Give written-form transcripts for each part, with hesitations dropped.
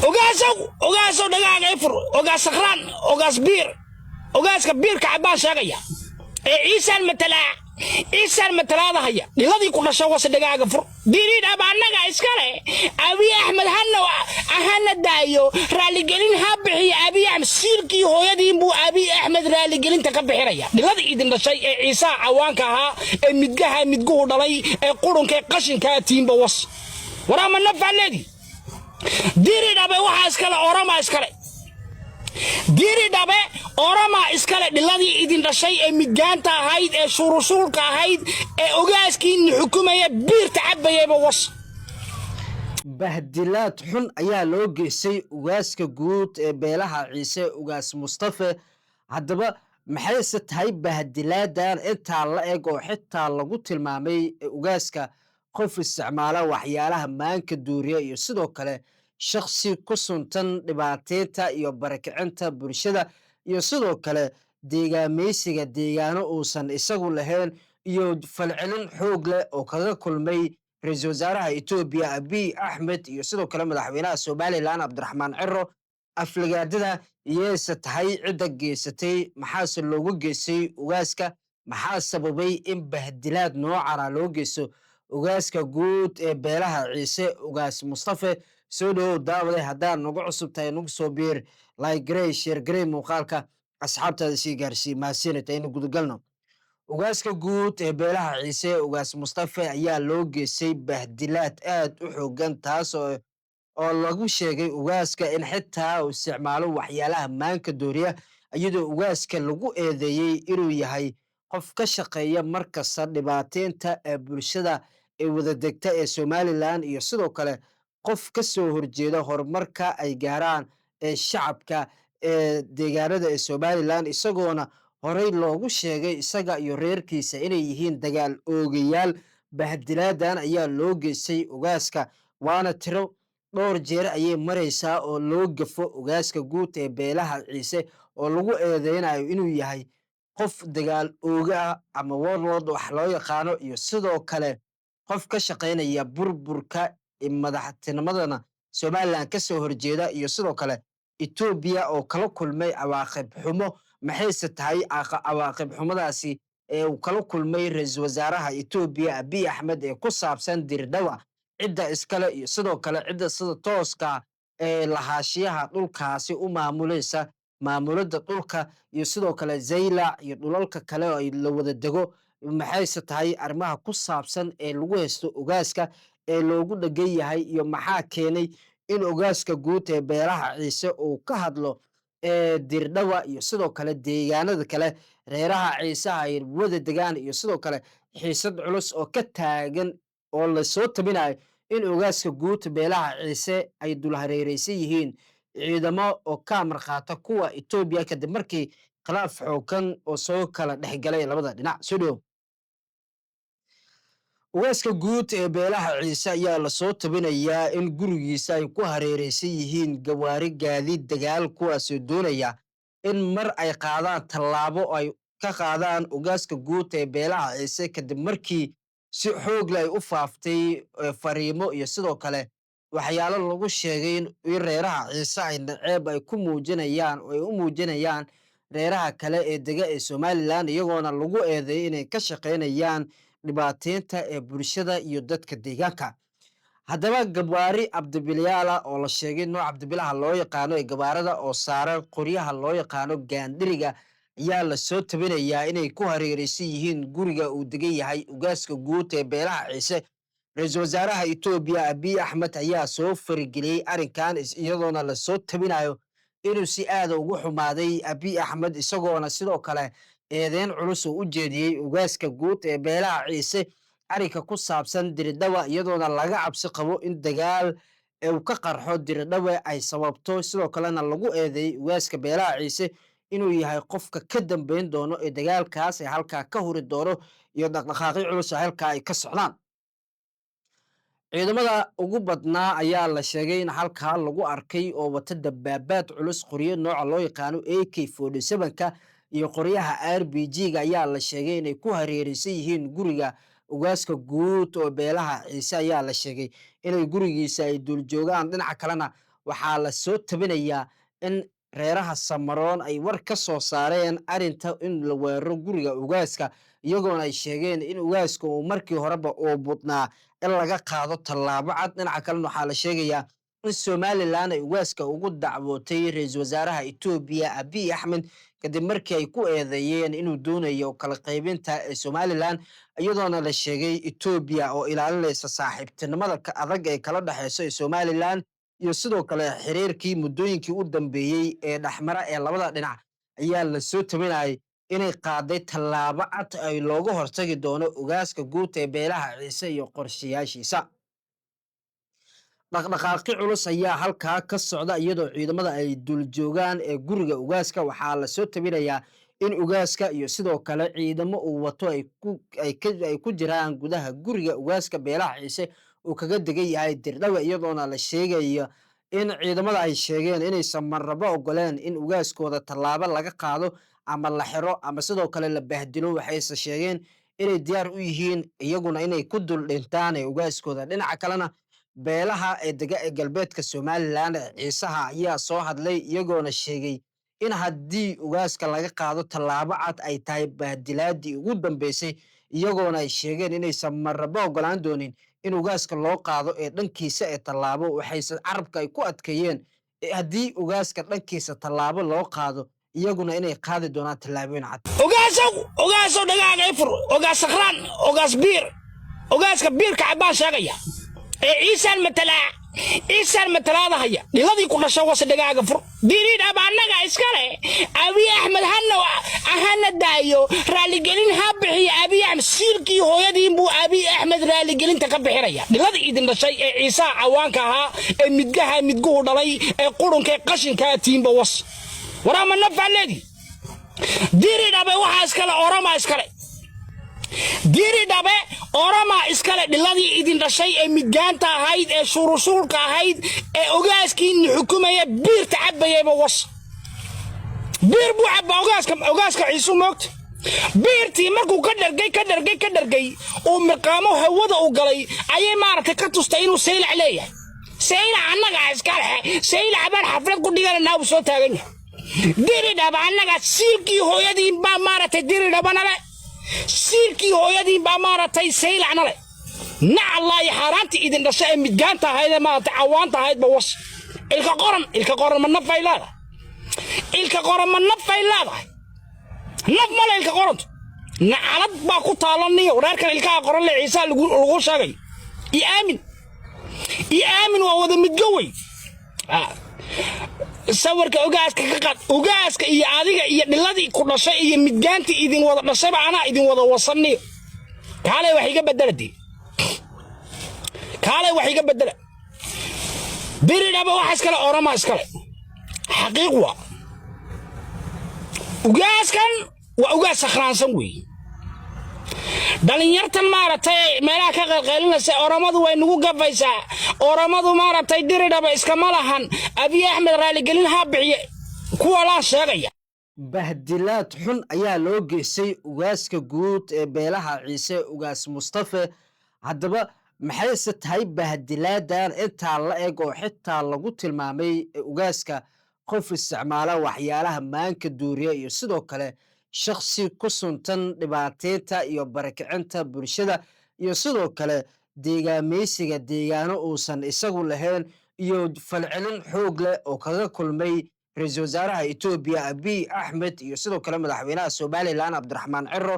ogaasow dhagaaga ifur ogaas sakraan ogaas biir ogaaska biirka cabaan sheegaya ciisaan matalaada haya dhiladii ku dhasho wasa dhagaaga fur diiriid abaanaga iskale abiy axmed hana daayo raaligelin ha bixiyo abiy axmed siilkii hooyadii buu abiy axmed raaligelinta ka bixinaya dhiladii idin dhashay ee ciisaa cawaanka ahaa ee midguhu dhalay ee qurunka ee qashinka tiimba was waraama nafaleedi diiriid abe waxa iskale orama iskale diiriid abe orama iskale dhiladii idin dhashay ee midgaanta ahayd ee shurushulka ahayd ee ogaaskiin xukumaya biirta cabayayba was bahdilaad xun ayaa loo geysay ugaaska guud ee beelaha ciise ugaas mustafe haddaba maxayse tahay bahdilaadan intaa la eg oo xitaa lagu tilmaamay ugaaska qof isticmaala waxyaalaha maanka duuriya iyo sidoo kale shakhsi ku suntan dhibaateynta iyo barakicinta bulshada iyo sidoo kale deegaamaysiga deegaano uusan isagu lahayn iyo falcelin xoog leh oo kaga kulmay ra-iisul wasaaraha etoobiya abiy axmed iyo sidoo kale madaxweynaha somalilan cabdiraxmaan ciro aflagaadada yeese tahay cidda geysatay maxaase loogu geystay ugaaska maxaa sababay in bahdilaad noocana loo geysto ugaaska guud ee beelaha ciise ugaas mustafe soo dhawow daawaday haddaan nagu cusub tahay nagu soo biir laigrey sheergarey muuqaalka asxaabtaada sii gaarsii mahadsanid aynu gudagalno ugaaska guud ee beelaha ciise ugaas mustafe ayaa loo geystay bahdilaad aad u xoogan taas oo lagu sheegay ugaaska in xitaa uu isticmaalo waxyaalaha maanka dooriya iyadoo ugaaska lagu eedeeyey inuu yahay qof ka shaqeeya markasta dhibaateynta ee bulshada ee wadadegta ee somalilan iyo sidoo kale qof ka soo horjeeda horumarka ay gaaraan ee shacabka ee deegaanada ee somalilan isagoona horey loogu sheegay isaga iyo reerkiisa inay yihiin dagaal oogayaal bahdilaadan ayaa loo geystay ugaaska waana tiro dhowr jeer ayay maraysaa oo loo gafo ugaaska guud ee beelaha ciise oo lagu eedeynayo inuu yahay qof dagaal ooga ah ama warlord wax loo yaqaano iyo sidoo kale qof ka shaqaynaya burburka madaxtinimadana somalilan ka soo horjeeda iyo sidoo kale etoobiya oo kala kulmay cawaaqib xumo maxayse tahay cawaaqib xumadaasi ee uu kala kulmay ra-iisul wasaaraha etoobiya abiy axmed ee ku saabsan dirdhawa cidda iskale iyo sidoo kale cidda sida tooska ee lahaashiyaha dhulkaasi u maamulaysa maamulada dhulka iyo sidoo kale zaylac iyo dhulalka kale oo ay la wada dego maxayse tahay arrimaha ku saabsan ee lagu haysto ugaaska ee loogu dhegan yahay iyo maxaa keenay in ugaaska guud ee beelaha ciise uu ka hadlo dirdhawa iyo sidoo kale deegaanada kale reeraha ciisaha ay wada degaan iyo sidoo kale xiisad culus oo ka taagan oo lasoo tabinayo in ugaaska guud beelaha ciise ay dulhareereysan yihiin ciidamo oo ka markhaata kuwa etoobiya kadib markii khilaaf xoogan oo soo kala dhexgalay labada dhinac soo dhow ugaaska guud ee beelaha ciise ayaa lasoo tabinayaa in gurigiisa ay ku hareereysan yihiin gawaari gaadiid dagaal kuwaasoo doonaya in mar ay qaadaan tallaabo ay ka qaadaan ugaaska guud ee beelaha ciise kadib markii si xoogle ay u faaftay fariimo iyo sidoo kale waxyaalo lagu sheegay in reeraha ciise ay naceeb ay ku muujinayaan oo ay u muujinayaan reeraha kale ee dega ee somalilan iyagoona lagu eedeeyay inay ka shaqaynayaan dhibaateynta ee bulshada iyo dadka deegaanka haddaba gawaari cabdibilyaala oo la sheegay nooc cabdibilaha loo yaqaano ee gabaarada oo saaran qoryaha loo yaqaano gaandhiriga ayaa lasoo tabinayaa inay ku hareereysan yihiin guriga uu degan yahay ugaaska guud ee beelaha ciise ra-iisul wasaaraha etoobiya abiy axmed ayaa soo farigeliyey arrinkan iyadoona lasoo tabinayo inuu si aada ugu xumaaday abiy axmed isagoona sidoo kale eedeyn culus oo u jeediyey ugaaska guud ee beelaha ciise arrinka ku saabsan diridhawa iyadoona laga cabsi qabo in dagaal uu ka qarxo diridhawe ay sababto sidoo kalena lagu eedeeyey ugaaska beelaha ciise inuu yahay qofka ka dambeyn doono ee dagaalkaas ee halkaa ka huri doono iyo dhaqdhaqaaqyo culus oo halkaa ay ka socdaan ciidamada ugu badnaa ayaa la sheegay in halkaa lagu arkay oo wata dabaabaad culus qoryo nooca loo yaqaano AK47ka iyo qoryaha RPG-ga ayaa la sheegay inay ku hareereysan yihiin guriga ugaaska guud oo beelaha ciise ayaa la sheegay inay gurigiisa ay dul joogaan dhinaca kalena waxaa la soo tabinayaa in reeraha Samaroon ay war ka soo saareen arinta in la weeraro guriga ugaaska iyagoona ay sheegeen in ugaaska uu markii horeba uu budnaa in laga qaado tallaabo cad. dhinaca kalena waxaa la sheegayaa in Somaliland ay ugaaska ugu dacwootay ra'iisul wasaaraha Itoobiya Abiy Ahmed kadib markii ay ku eedeeyeen inuu doonayo kala qaybinta ee Somaliland, iyadoona la sheegay Itoobiya oo ilaalinaysa saaxiibtinimada ka adag ee kala dhaxayso ee Somaliland iyo sidoo kale xiriirkii muddooyinkii u dambeeyey ee dhexmara ee labada dhinac ayaa la soo tabinayay inay qaaday tallaabo cad ay looga hortagi doono ugaaska guud ee beelaha ciise iyo qorshayaashiisa. dhaqdhaqaaqyo culus ayaa halkaa ka socda iyadoo ciidamada ay dul joogaan ee guriga ugaaska. waxaa la soo tabinayaa in ugaaska iyo sidoo kale ciidamo uu wato ay ku jiraan gudaha guriga ugaaska beelaha ciise uu kaga degan yahay Dirdhawe, iyadoona la sheegayo in ciidamada ay sheegeen inaysan marnaba ogoleen in ugaaskooda tallaabo laga qaado ama la xiro ama sidoo kale la bahdilo. waxayse sheegeen inay diyaar u yihiin iyaguna inay ku dul dhintaan ee ugaaskooda. dhinaca kalena beelaha ee dega ee galbeedka Somaliland ee ciisaha ayaa soo hadlay iyagoona sheegay in haddii ugaaska laga qaado tallaabo cad ay tahay bahdilaadii ugu dambeysay, iyagoona ay sheegeen inaysan marnaba ogolaan doonin in ugaaska loo qaado ee dhankiisa ee tallaabo. waxayse carabka ay ku adkeeyeen haddii ugaaska dhankiisa tallaabo loo qaado iyaguna inay qaadi doonaan tallaabooyin cad. ogaasow dhagaaga ifur ogaas sakraan ogaas biir ogaaska biirka cabaan sheegaya ee ciisaan matalaada haya dhiladii ku dhashay wase dhagaaga fur diiriid aba annaga iskale Abiy Ahmed hana daayo raaligelin ha bixiya Abiy Ahmed siilkii hooyadiin buu Abiy Ahmed raaligelinta ka bixinaya dhiladii idin dhashay ee ciisa cawaanka ahaa ee midguhu dhalay ee qurunka qashinka tiimba was warama nafaleedi diiriid aba waxa iskale orama iskale diiriidhabe orama iskale dhiladii idin dhashay ee midgaanta ahayd ee shurushulka ahayd ee ogaaskiin xukumaya biirta cabayayba was biir buu cabba ogaaska ciisu moogta biirtii markuu ka dhargay uu mirqaamo hawada u galay ayay maaragtay ka tustay inuu saylac leeyahay. saylac annaga iskale saylac baan xaflad ku dhigananaa uu soo taagan yahay. diiriidhaba annaga siilkii hooyadiin baa maaragtay diiriidhabanale siilkii hooyadiin baa maaragtay saylacna le nacallaayo xaaraantii idin dhashay ee midgaanta ahayd ee maaragtay cawaanta ahaydba was ilka qoran ma nafay leedahay naf male ilka qorantu nacalad baa ku taalaniyo reerkan ilkaha qoran le ciisaa lagu sheegay iyo aamin waa wada midgowey sawirka ogaaska ka qad ogaaska iyo adiga iyo dhiladii ku dhashay iyo midgaantii idin wada dhashayba anaa idin wada wasaniyo kaalay wax iga bedela diridhaba waxa iskale orama iskale xaqiiq waa ugaaskan waa ugaas sakhraansan weeye. dhalinyartan maaragtay meelaha ka qalqalinaysa oramadu way nagu gafaysaa oramadu maaragtay diridhaba iskama lahan Abiy Ahmed raaligelin ha bixiye kuwa la sheegaya. bahdilaad xun ayaa loo geysay ugaaska guud ee beelaha ciise ugaas Mustafa. haddaba maxayse tahay bahdilaadan intaa la eg oo xitaa lagu tilmaamay ugaaska qof isticmaala waxyaalaha maanka duuriya iyo sidoo kale shakhsi ku suntan dhibaateynta iyo barakicinta bulshada iyo sidoo kale deegaameysiga deegaano uusan isagu lahayn iyo falcelin xoog leh oo kaga kulmay ra'iisul wasaaraha Itoobiya Abiy Ahmed iyo sidoo kale madaxweynaha Somaliland Cabdiraxmaan Ciro.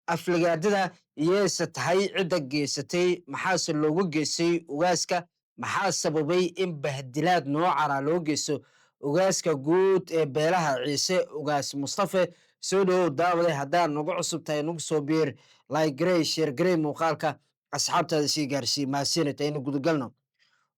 aflagaadada iyayse tahay cidda geysatay, maxaase loogu geysay ugaaska, maxaa sababay in bahdilaad noocana loo geyso ugaaska guud ee beelaha ciise ugaas Mustafa. soo dhawow daawade haddaan nagu cusub tahay nagu soo biir like garey share garey muuqaalka asxaabtaada sii gaarsii mahadsanid. aynu gudagalno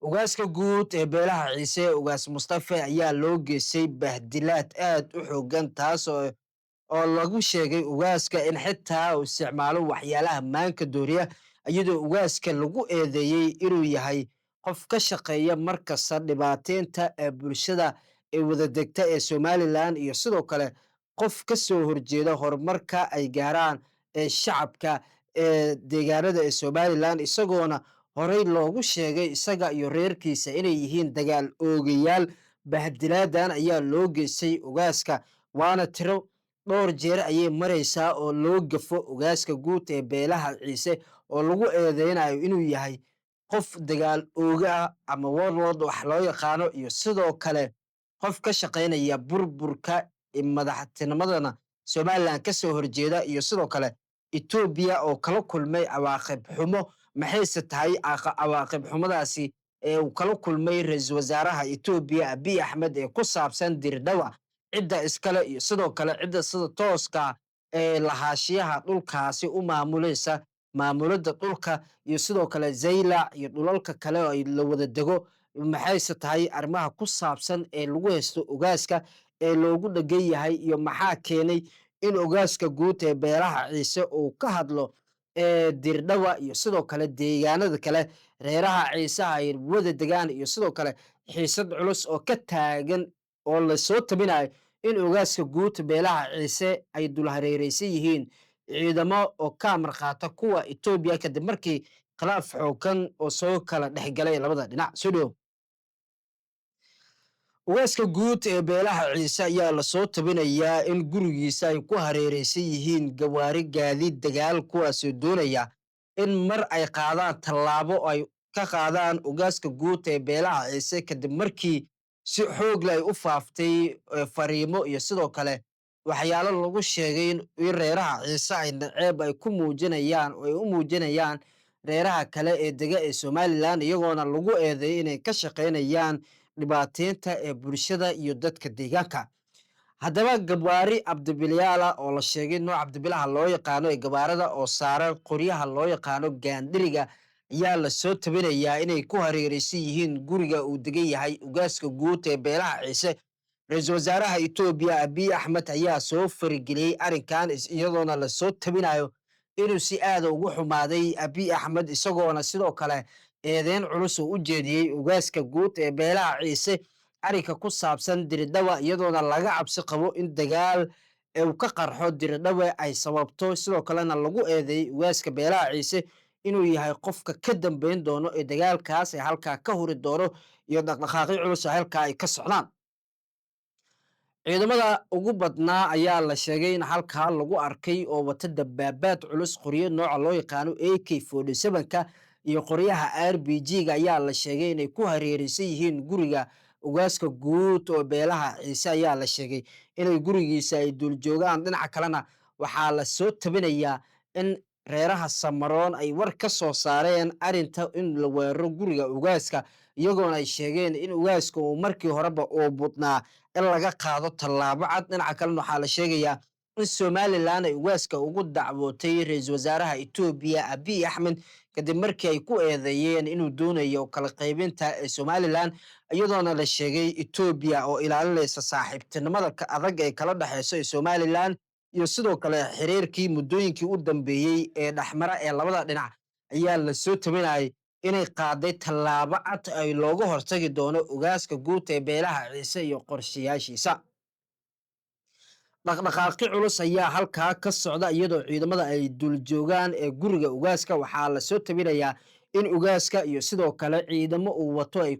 ugaaska guud ee beelaha ciise ugaas Mustafa ayaa loo geysay bahdilaad aad u xoogan taas oo lagu sheegay ugaaska in xitaa uu isticmaalo waxyaalaha maanka dooriya iyadoo ugaaska lagu eedeeyey inuu yahay qof ka shaqeeya markasta dhibaateynta ee bulshada ee wada degta ee Somaliland iyo sidoo kale qof ka soo horjeeda horumarka ay gaaraan ee shacabka ee deegaanada ee Somaliland isagoona horey loogu sheegay isaga iyo reerkiisa inay yihiin dagaal oogayaal. Bahdilaadan ayaa loo geystay ugaaska, waana tiro dhowr jeer ayay maraysaa oo loo gafo ugaaska guud ee beelaha ciise oo lagu eedeynayo inuu yahay qof dagaal ooga ah ama warlord wax loo yaqaano, iyo sidoo kale qof ka shaqaynaya burburka madaxtinimadana somalilan ka soo horjeeda, iyo sidoo kale etoobiya oo kala kulmay cawaaqib xumo. maxayse tahay cawaaqib xumadaasi ee uu kala kulmay ra-iisul wasaaraha etoobiya abiy axmed ee ku saabsan dirdhawa cidda iskale, iyo sidoo kale cidda sida tooska ee lahaashiyaha dhulkaasi u maamulaysa maamulada dhulka, iyo sidoo kale zaylac iyo dhulalka kale oo ay la wada dego. maxayse tahay arrimaha ku saabsan ee lagu haysto ugaaska ee loogu dhegan yahay, iyo maxaa keenay in ugaaska guud ee beelaha ciise uu ka hadlo dirdhawa iyo sidoo kale deegaanada kale reeraha ciisaha ay wada degaan, iyo sidoo kale xiisad culus oo ka taagan oo lasoo tabinayo in ugaaska guud beelaha ciise ay dul hareereysan yihiin ciidamo oo ka amar qaata kuwa etoobiya kadib markii khilaaf xoogan oo soo kala dhexgalay labada dhinac. soo dhow ugaaska guud ee beelaha ciise ayaa lasoo tabinayaa in gurigiisa ay ku hareereysan yihiin gawaari gaadiid dagaal, kuwaasoo doonaya in mar ay qaadaan tallaabo ay ka qaadaan ugaaska guud ee beelaha ciise kadib markii si xoogle ay u faaftay fariimo iyo sidoo kale waxyaalo lagu sheegay in reeraha ciise ay naceeb ay ku muujinayaan oo ay u muujinayaan reeraha kale ee dega ee somalilan, iyagoona lagu eedeeyay inay ka shaqaynayaan dhibaateynta ee bulshada iyo dadka deegaanka. haddaba gawaari cabdibilyaala oo la sheegay nooc cabdibilaha loo yaqaano ee gabaarada oo saaran qoryaha loo yaqaano gaandhiriga ayaa lasoo tabinayaa inay ku hareereysan yihiin guriga uu degan yahay ugaaska guud ee beelaha ciise. ra-iisul wasaaraha etoobiya abiy axmed ayaa soo farageliyey arrinkan, iyadoona lasoo tabinayo inuu si aada ugu xumaaday abiy axmed, isagoona sidoo kale eedeyn culus oo u jeediyey ugaaska guud ee beelaha ciise arrinka ku saabsan dirdhawa, iyadoona laga cabsi qabo in dagaal uu ka qarxo dirdhawe ay sababto. sidoo kalena lagu eedeeyey ugaaska beelaha ciise inuu yahay qofka ka dambeyn doono ee dagaalkaas ee halkaa ka huri doono, iyo dhaqdhaqaaqyo culus oo halkaa ay ka socdaan. ciidamada ugu badnaa ayaa la sheegay in halkaa lagu arkay oo wata dabaabaad culus, qoryo nooca loo yaqaano AK47ka iyo qoryaha RPG-ga ayaa la sheegay inay ku hareereysan yihiin guriga ugaaska guud oo beelaha ciise. ayaa la sheegay inay gurigiisa ay duul joogaan. dhinaca kalena waxaa la soo tabinayaa in reeraha samaroon ay war ka soo saareen arrinta in la weeraro guriga ugaaska, iyagoona ay sheegeen in ugaaska uu markii horeba uu budnaa in laga qaado tallaabo cad. dhinaca kalena waxaa la sheegayaa in somalilan ay ugaaska ugu dacwootay ra-iisul wasaaraha etoobiya abiy axmed kadib markii ay ku eedeeyeen inuu doonayo kala qaybinta ee somalilan, iyadoona la sheegay etoobiya oo ilaalinaysa saaxiibtinimada adag ee kala dhexeyso ee somalilan iyo sidoo kale xiriirkii muddooyinkii u dambeeyey ee dhexmara ee labada dhinac ayaa lasoo tabinayay inay qaaday tallaabo cad ay looga hortagi doono ugaaska guud ee beelaha ciise iyo qorshayaashiisa. dhaqdhaqaaqi culus ayaa halkaa ka socda, iyadoo ciidamada ay dul joogaan ee guriga ugaaska. waxaa lasoo tabinayaa in ugaaska iyo sidoo kale ciidamo uu wato ay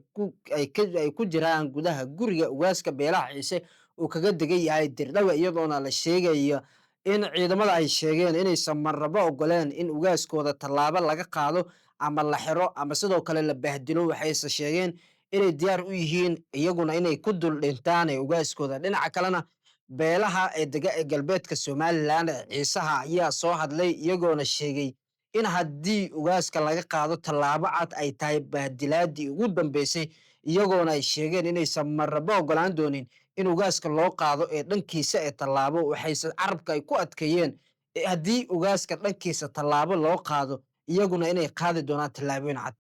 ku jiraan gudaha guriga ugaaska beelaha ciise uu kaga degan yahay dirdhawe, iyadoona la sheegayo in ciidamada ay sheegeen inaysan marnaba ogoleen in ugaaskooda tallaabo laga qaado ama la xiro ama sidoo kale la bahdilo. waxayse sheegeen inay diyaar u yihiin iyaguna inay ku dul dhintaan ee ugaaskooda. dhinaca kalena beelaha ee dega ee galbeedka somalilan ee ciisaha ayaa soo hadlay, iyagoona sheegay in haddii ugaaska laga qaado tallaabo cad ay tahay bahdilaadii ugu dambeysay, iyagoona ay sheegeen inaysan marnaba ogolaan doonin in ugaaska loo qaado ee dhankiisa ee tallaabo. waxayse carabka ay ku adkeeyeen haddii ugaaska dhankiisa tallaabo loo qaado iyaguna inay qaadi doonaan tallaabooyin cad.